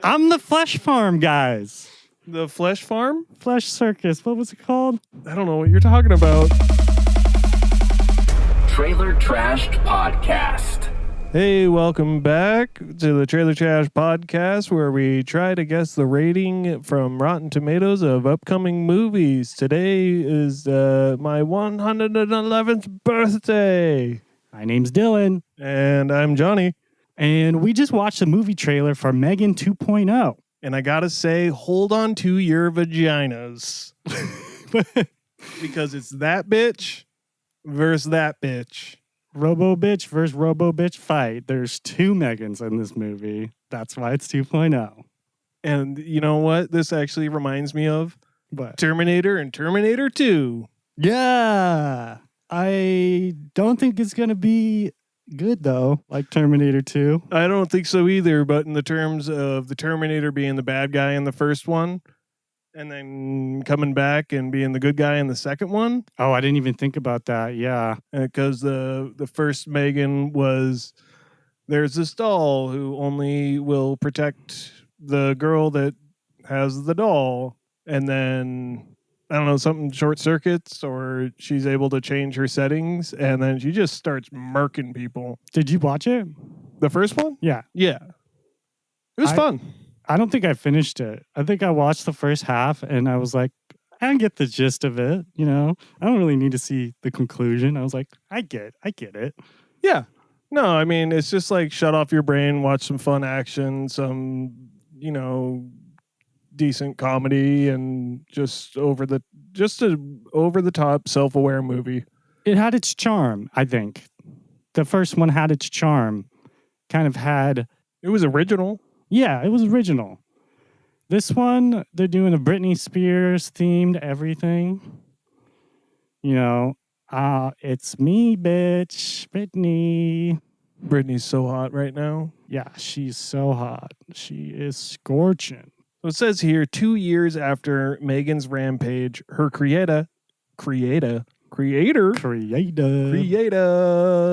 I'm the Flesh Farm, guys. The Flesh Farm? Flesh Circus. What was it called? I don't know what you're talking about. Trailer Trashed Podcast. Hey, welcome back to the Trailer Trash Podcast, where we try to guess the rating from Rotten Tomatoes of upcoming movies. Today is my 111th birthday. My name's Dylan. And I'm Jonny. And we just watched a movie trailer for M3GAN 2.0. And I gotta say, hold on to your vaginas. Because it's that bitch versus that bitch. Robo bitch versus robo bitch fight. There's two M3GANs in this movie. That's why it's 2.0. And you know what this actually reminds me of? But Terminator and Terminator 2. yeah. I don't think it's going to be good, though, like Terminator 2. I don't think so either, but in the terms of the Terminator being the bad guy in the first one, and then coming back and being the good guy in the second one. Oh, I didn't even think about that. Yeah. Because the first M3GAN was, there's this doll who only will protect the girl that has the doll. And then, I don't know, something short circuits or she's able to change her settings. And then she just starts murking people. Did you watch it? The first one? Yeah. Yeah. It was fun. I don't think I finished it. I think I watched the first half and I was like, I get the gist of it. You know, I don't really need to see the conclusion. I was like, I get it. Yeah. No, I mean, it's just like shut off your brain, watch some fun action, some, decent comedy, and just a over the top, self-aware movie. It had its charm, I think. The first one had its charm. Kind of had. It was original. Yeah, it was original. This one, they're doing a Britney Spears themed everything. It's me, bitch, Britney. Britney's so hot right now. Yeah, she's so hot. She is scorching. So it says here, 2 years after M3GAN's rampage, her creator Creator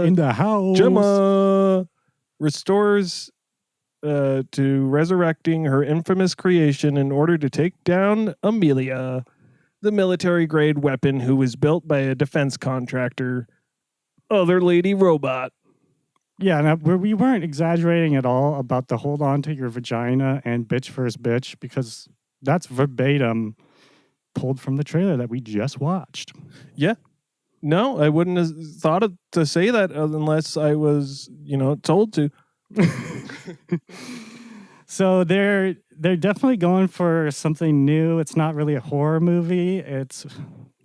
in the house. Gemma restores to resurrecting her infamous creation in order to take down Amelia, the military-grade weapon who was built by a defense contractor, Other Lady Robot. Yeah, now, we weren't exaggerating at all about the hold on to your vagina and bitch versus bitch, because that's verbatim pulled from the trailer that we just watched. Yeah. No, I wouldn't have thought to say that unless I was, told to. So they're definitely going for something new. It's not really a horror movie. It's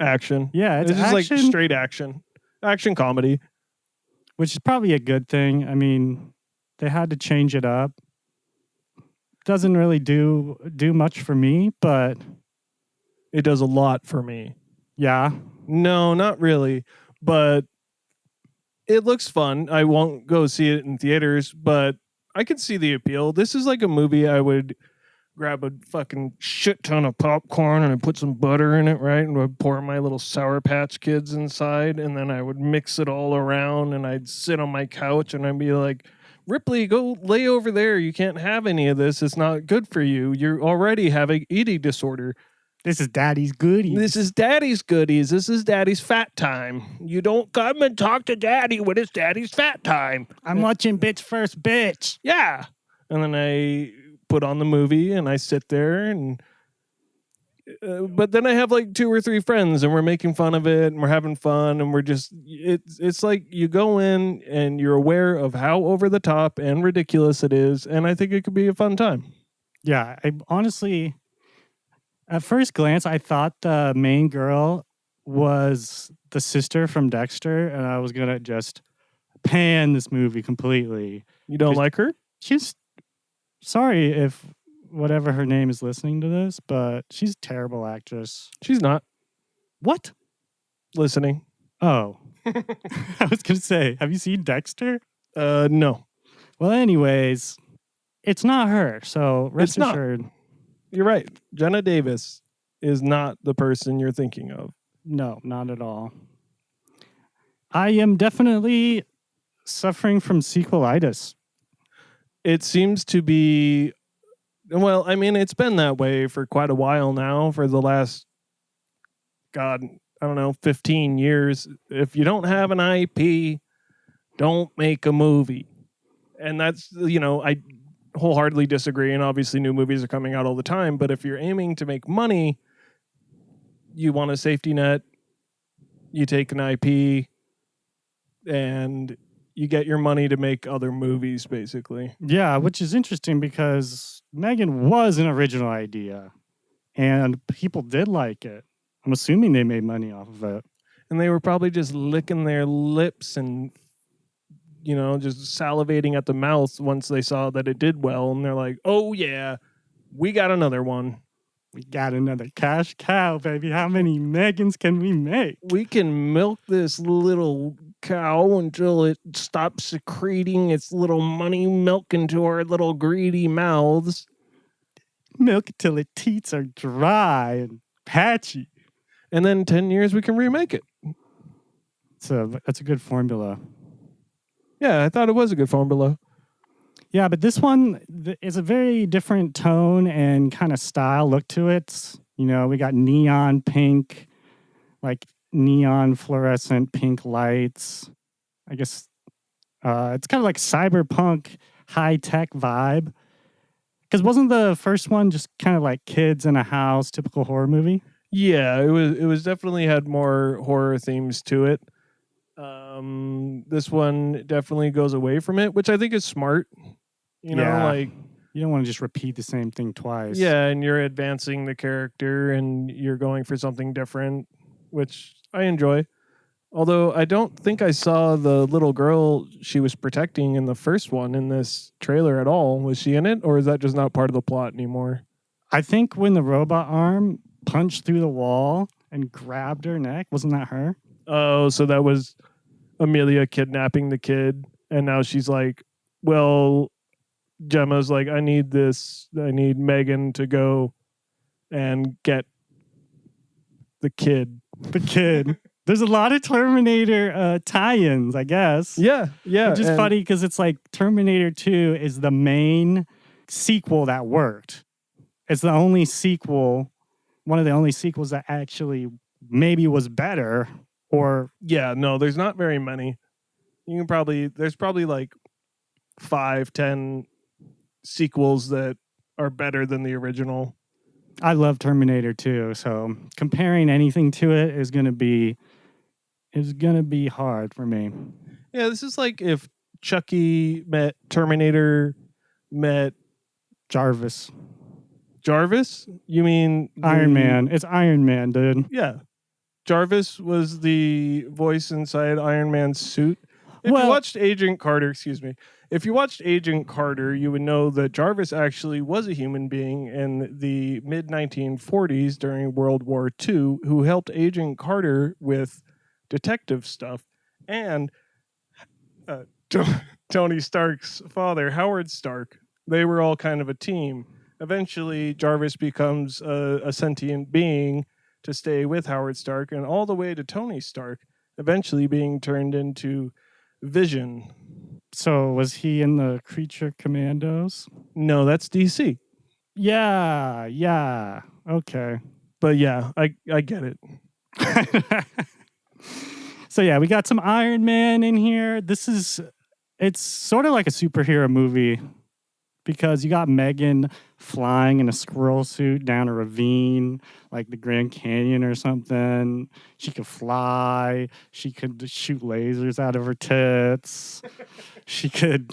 action. Yeah, it's just action, like straight action comedy, which is probably a good thing. I mean, they had to change it up. Doesn't really do much for me, but it does a lot for me. Yeah. No, not really, but it looks fun. I won't go see it in theaters, but I can see the appeal. This is like a movie I would grab a fucking shit ton of popcorn and I'd put some butter in it, right? And I'd pour my little Sour Patch Kids inside, and then I would mix it all around, and I'd sit on my couch and I'd be like, Ripley, go lay over there. You can't have any of this. It's not good for you. You already have an eating disorder. This is Daddy's goodies. This is Daddy's goodies. This is Daddy's fat time. You don't come and talk to Daddy when it's Daddy's fat time. I'm watching Bitch First Bitch. Yeah. And then I put on the movie and I sit there and... but then I have like 2 or 3 friends and we're making fun of it and we're having fun and we're just... It's like you go in and you're aware of how over the top and ridiculous it is, and I think it could be a fun time. Yeah, I honestly... At first glance, I thought the main girl was the sister from Dexter, and I was going to just pan this movie completely. You don't like her? She's... Sorry if whatever her name is listening to this, but she's a terrible actress. She's not. What? Listening. Oh. I was going to say, have you seen Dexter? No. Well, anyways, it's not her, so rest It's assured. You're right. Jenna Davis is not the person you're thinking of. No, not at all. I am definitely suffering from sequelitis. It seems to be Well, I mean, it's been that way for quite a while now, for the last, God, I don't know, 15 years. If you don't have an IP, don't make a movie. And that's, I wholeheartedly disagree. And obviously, new movies are coming out all the time. But if you're aiming to make money, you want a safety net, you take an IP, and you get your money to make other movies, basically. Yeah, which is interesting because M3GAN was an original idea and people did like it. I'm assuming they made money off of it. And they were probably just licking their lips and, just salivating at the mouth once they saw that it did well. And they're like, oh, yeah, we got another one. We got another cash cow, baby. How many M3GANs can we make? We can milk this little cow until it stops secreting its little money milk into our little greedy mouths. Milk it till its teats are dry and patchy. And then 10 years we can remake it. So that's a good formula. Yeah, I thought it was a good formula. Yeah, but this one is a very different tone and kind of style look to it. We got neon pink, like neon fluorescent pink lights. I guess it's kind of like cyberpunk high-tech vibe. Because wasn't the first one just kind of like kids in a house, typical horror movie? Yeah, it was definitely had more horror themes to it. This one definitely goes away from it, which I think is smart. You don't want to just repeat the same thing twice. Yeah, and you're advancing the character and you're going for something different, which I enjoy. Although I don't think I saw the little girl she was protecting in the first one in this trailer at all. Was she in it, or is that just not part of the plot anymore? I think when the robot arm punched through the wall and grabbed her neck, wasn't that her? Oh, so that was Amelia kidnapping the kid, and now she's like, well, Gemma's like, I need M3GAN to go and get the kid. The kid. There's a lot of Terminator tie-ins, I guess. Yeah. Which is funny because it's like Terminator 2 is the main sequel that worked. It's the only sequel, one of the only sequels that actually maybe was better. Or yeah, no, there's not very many. There's probably like 5-10 sequels that are better than the original. I love Terminator 2, so comparing anything to it is gonna be hard for me. Yeah, this is like if Chucky met Terminator met Jarvis. Jarvis? You mean Iron Man? It's Iron Man, dude. Yeah. Jarvis was the voice inside Iron Man's suit. If you watched Agent Carter, you would know that Jarvis actually was a human being in the mid-1940s during World War II who helped Agent Carter with detective stuff. And Tony Stark's father, Howard Stark, they were all kind of a team. Eventually, Jarvis becomes a sentient being to stay with Howard Stark, and all the way to Tony Stark, eventually being turned into Vision. So was he in the Creature Commandos? No, that's DC. Yeah. Okay. But yeah, I get it. So yeah, we got some Iron Man in here. It's sort of like a superhero movie because you got M3GAN flying in a squirrel suit down a ravine like the Grand Canyon or something. She could fly. She could shoot lasers out of her tits. She could,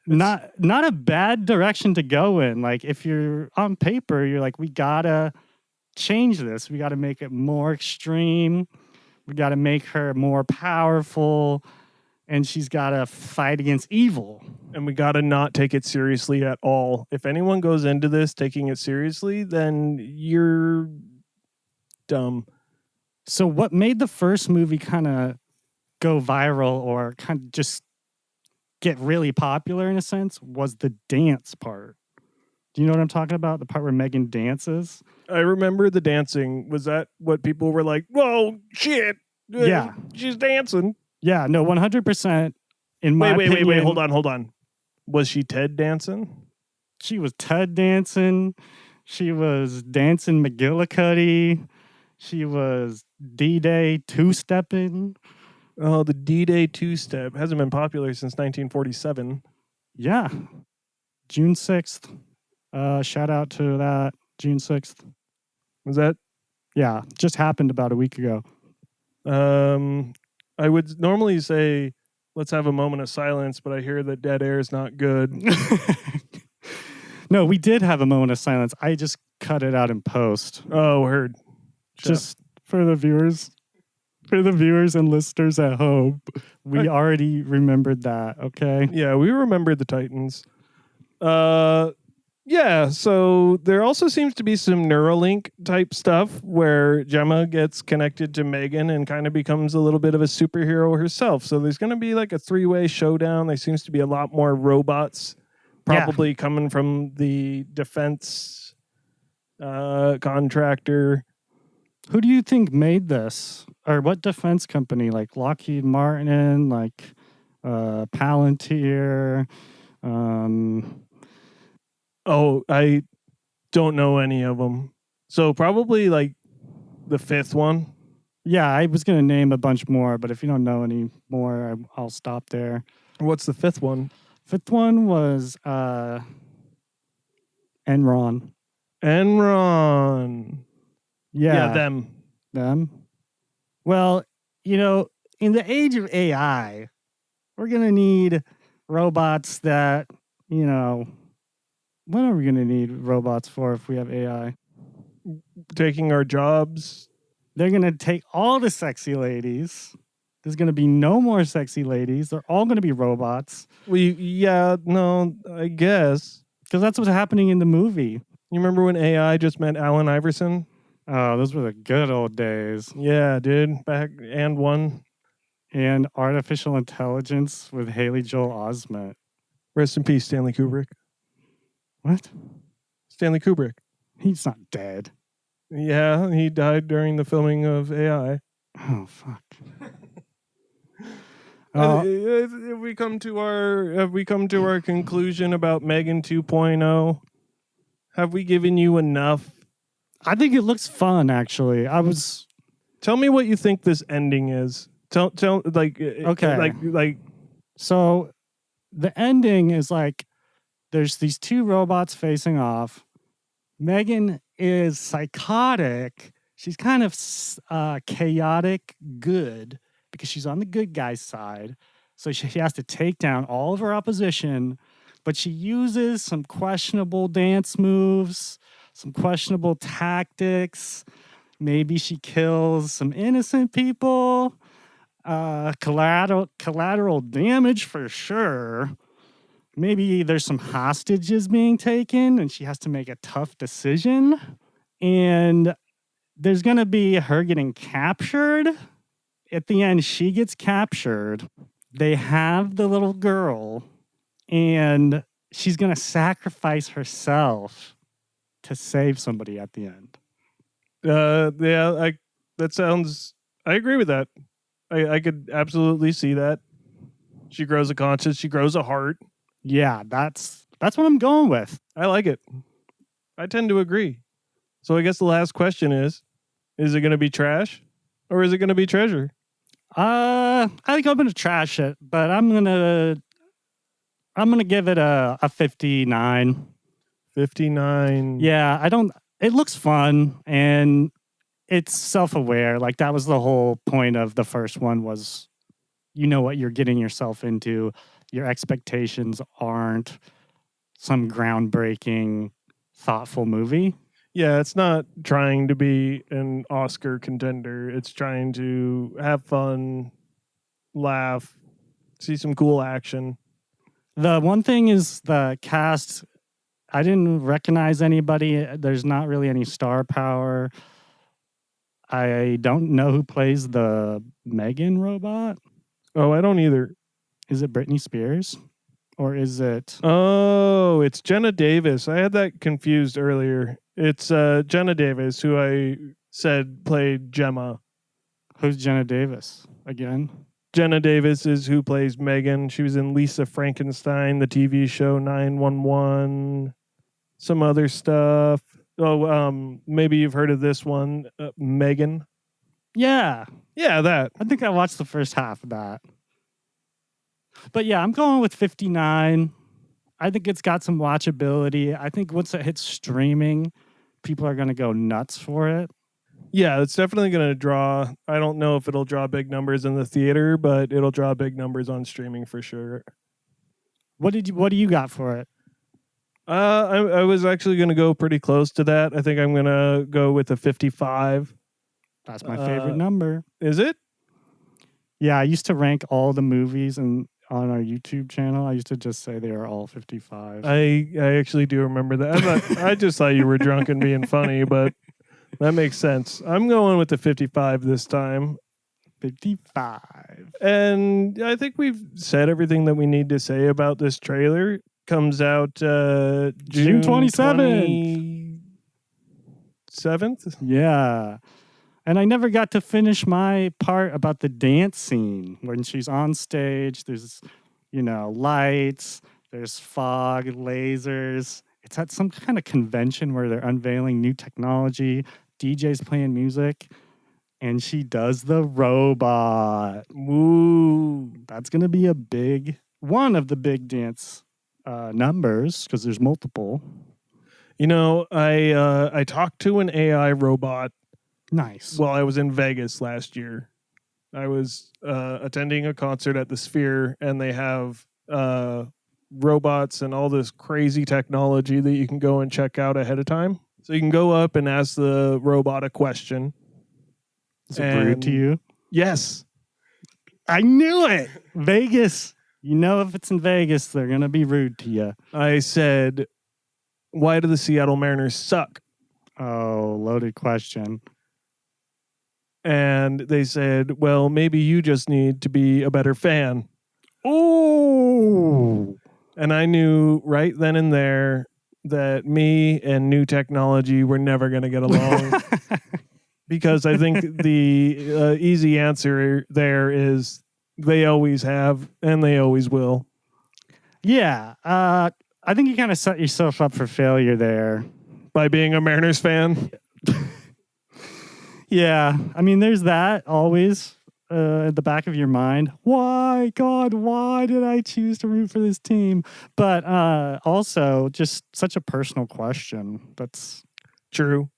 not a bad direction to go in. Like if you're on paper, you're like, we gotta change this. We gotta make it more extreme. We gotta make her more powerful. And she's got to fight against evil. And we got to not take it seriously at all. If anyone goes into this taking it seriously, then you're dumb. So what made the first movie kind of go viral or kind of just get really popular in a sense was the dance part. Do you know what I'm talking about? The part where M3GAN dances? I remember the dancing. Was that what people were like, whoa, shit. Yeah. She's dancing. Yeah, no, 100%. In my opinion, wait, hold on. Was she Ted dancing? She was Ted dancing. She was dancing McGillicuddy. She was D-Day two-stepping. Oh, the D-Day two-step hasn't been popular since 1947. Yeah. June 6th. Shout out to that. June 6th. Was that? Yeah. Just happened about a week ago. I would normally say, let's have a moment of silence, but I hear that dead air is not good. No, we did have a moment of silence. I just cut it out in post. Oh, heard. Just for the viewers. For the viewers and listeners at home, we already remembered that, okay? Yeah, we remembered the Titans. Yeah, so there also seems to be some Neuralink type stuff where Gemma gets connected to M3GAN and kind of becomes a little bit of a superhero herself. So there's going to be like a three-way showdown. There seems to be a lot more robots probably coming from the defense contractor. Who do you think made this? Or what defense company? Like Lockheed Martin, like Palantir? Oh, I don't know any of them. So probably like the fifth one. Yeah, I was going to name a bunch more, but if you don't know any more, I'll stop there. What's the fifth one? Fifth one was Enron. Enron. Yeah, Them. Well, you know, in the age of AI, we're going to need robots that, you know, what are we going to need robots for if we have AI? Taking our jobs. They're going to take all the sexy ladies. There's going to be no more sexy ladies. They're all going to be robots. I guess. Because that's what's happening in the movie. You remember when AI just met Allen Iverson? Oh, those were the good old days. Yeah, dude. Back and one. And artificial intelligence with Haley Joel Osment. Rest in peace, Stanley Kubrick. What? Stanley Kubrick. He's not dead. Yeah, he died during the filming of AI. Oh, fuck. Have we come to our conclusion about M3GAN 2.0? Have we given you enough? I think it looks fun, actually. Tell me what you think this ending is. Okay. So the ending is like there's these two robots facing off. M3GAN is psychotic. She's kind of chaotic good because she's on the good guy's side. So she has to take down all of her opposition, but she uses some questionable dance moves, some questionable tactics. Maybe she kills some innocent people. Collateral damage for sure. Maybe there's some hostages being taken and she has to make a tough decision. And there's going to be her getting captured. At the end, she gets captured. They have the little girl and she's going to sacrifice herself to save somebody at the end. I agree with that. I could absolutely see that. She grows a conscience. She grows a heart. Yeah, that's what I'm going with. I like it. I tend to agree. So I guess the last question is it going to be trash or is it going to be treasure? I think I'm going to trash it, but I'm going to give it a 59. 59. Yeah, it looks fun and it's self-aware. Like that was the whole point of the first one was you know what you're getting yourself into. Your expectations aren't some groundbreaking, thoughtful movie. Yeah, it's not trying to be an Oscar contender. It's trying to have fun, laugh, see some cool action. The one thing is the cast, I didn't recognize anybody. There's not really any star power. I don't know who plays the M3GAN robot. Oh, I don't either. Is it Britney Spears? Or is it... Oh, it's Jenna Davis. I had that confused earlier. It's Jenna Davis, who I said played Gemma. Who's Jenna Davis again? Jenna Davis is who plays M3GAN. She was in Lisa Frankenstein, the TV show 911. some other stuff. Oh, maybe you've heard of this one, M3GAN. Yeah, Yeah, that. I think I watched the first half of that. But yeah, I'm going with 59. I think it's got some watchability. I think once it hits streaming, people are going to go nuts for it. Yeah, it's definitely going to draw. I don't know if it'll draw big numbers in the theater, but it'll draw big numbers on streaming for sure. What do you got for it? I was actually going to go pretty close to that. I think I'm going to go with a 55. That's my favorite number. Is it? Yeah, I used to rank all the movies on our YouTube channel. I used to just say they are all 55. I actually do remember that. I just thought you were drunk and being funny, but that makes sense. I'm going with the 55 this time. 55. And I think we've said everything that we need to say about this trailer. Comes out June 27th. 27th? Yeah. And I never got to finish my part about the dance scene when she's on stage. There's, lights, there's fog, lasers. It's at some kind of convention where they're unveiling new technology. DJ's playing music, and she does the robot. Woo! That's going to be one of the big dance numbers, because there's multiple. I talked to an AI robot. Nice. Well, I was in Vegas last year. I was attending a concert at the Sphere, and they have robots and all this crazy technology that you can go and check out ahead of time. So you can go up and ask the robot a question. Is it rude to you? Yes. I knew it. Vegas. If it's in Vegas, they're going to be rude to you. I said, why do the Seattle Mariners suck? Oh, loaded question. And they said, well, maybe you just need to be a better fan. Oh. And I knew right then and there that me and new technology were never going to get along. Because I think the easy answer there is they always have and they always will. Yeah. I think you kind of set yourself up for failure there. By being a Mariners fan? Yeah. I mean, there's that always at the back of your mind. Why, God, why did I choose to root for this team? But also just such a personal question. That's true.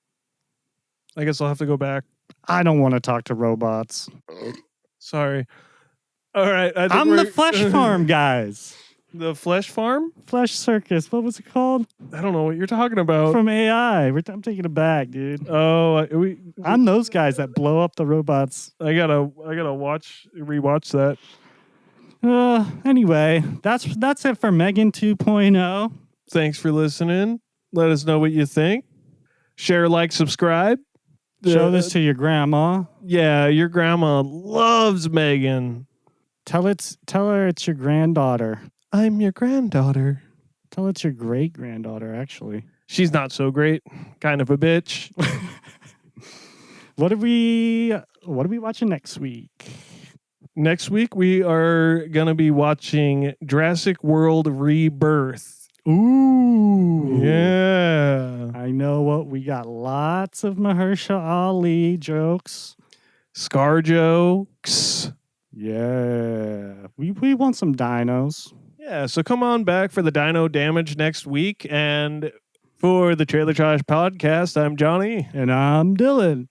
I guess I'll have to go back. I don't want to talk to robots. Sorry. All right. I'm the Flesh Farm, guys. The Flesh Farm? Flesh Circus. What was it called? I don't know what you're talking about. From AI. I'm taking it back, dude. Oh, I'm those guys that blow up the robots. I gotta rewatch that. Anyway, that's it for M3GAN 2.0. Thanks for listening. Let us know what you think. Share, like, subscribe. Show this to your grandma. Yeah, your grandma loves M3GAN. Tell her it's your granddaughter. I'm your granddaughter. Tell her it's your great granddaughter, actually. She's not so great. Kind of a bitch. What are we watching next week? Next week we are gonna be watching Jurassic World Rebirth. Ooh. Yeah. I know what we got. Lots of Mahershala Ali jokes. Scar jokes. Yeah. We want some dinos. Yeah, so come on back for the Dino Damage next week. And for the Trailer Trash Podcast, I'm Johnny. And I'm Dylan.